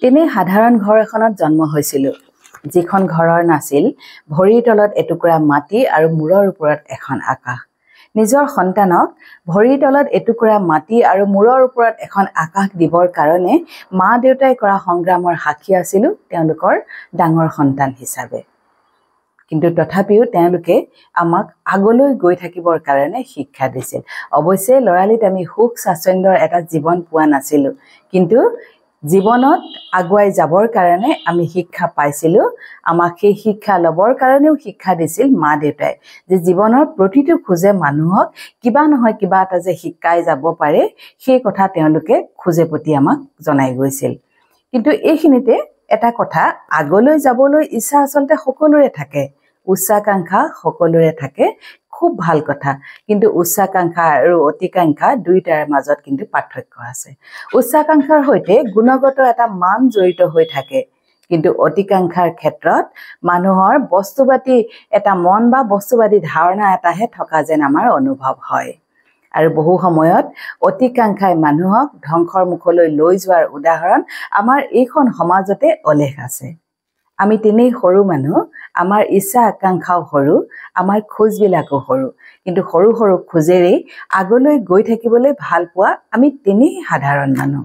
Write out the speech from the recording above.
তেনে সাধাৰণ ঘৰ এখনত জন্ম হৈছিল যিখন ঘৰৰ নাছিল ভৰিৰ তলত এটুকুৰা মাটি আৰু মূৰৰ ওপৰত এখন আকাশ নিজৰ সন্তানক ভৰিৰ তলত এটুকুৰা মাটি আৰু মূৰৰ ওপৰত এখন আকাশ দিবৰ কাৰণে মা দেউতাই কৰা সংগ্ৰামৰ সাক্ষী আছিল তেওঁলোকৰ ডাঙৰ সন্তান হিচাপে কিন্তু তথাপিও তেওঁলোকে আমাক আগলৈ গৈ থাকিবৰ কাৰণে শিক্ষা দিছিল অৱশ্যে লৰালিত আমি সুখ স্বাচ্ছন্দ্যৰ এটা জীৱন পোৱা নাছিল কিন্তু জীৱনত আগুৱাই যাবৰ কাৰণে আমি শিক্ষা পাইছিল আমাক সেই শিক্ষা লবৰ কাৰণেও শিক্ষা দিছিল মা দেউতাই যে জীৱনৰ প্ৰতিটো খোজে মানুহক কিবা নহয় কিবা এটা যে শিকাই যাব পাৰে সেই কথা তেওঁলোকে খোজে প্ৰতি আমাক জনাই গৈছিল কিন্তু এইখিনিতে এটা কথা আগলৈ যাবলৈ ইচ্ছা আসলতে সকলোৰে থাকে উচ্চাকাংক্ষা সকলোৰে থাকে খুব ভাল কথা কিন্তু উচ্চাকাংক্ষা আৰু অতিকাংক্ষা দুইটাৰ মাজত কিন্তু পাৰ্থক্য আছে উচ্চাকাংক্ষাৰ হৈতে গুণগত এটা মান জড়িত হৈ থাকে কিন্তু অতিকাংক্ষাৰ ক্ষেত্ৰত মানুহৰ বস্তুবাদী এটা মন বা বস্তুবাদী ধাৰণা এটাহে থকা যেন আমাৰ অনুভৱ হয় আৰু বহু সময়ত অতিকাংক্ষাই মানুহক ধ্বংসৰ মুখলৈ লৈ যোৱাৰ উদাহৰণ আমাৰ এইখন সমাজতে অলেখ আছে আমি তিনেই সৰু মানুহ আমাৰ ইচ্ছা আকাংক্ষাও সৰু আমাৰ খোজবিলাকো সৰু কিন্তু সৰু সৰু খোজেৰে আগলৈ গৈ থাকিবলৈ ভাল পোৱা আমি তিনেই সাধাৰণ মানুহ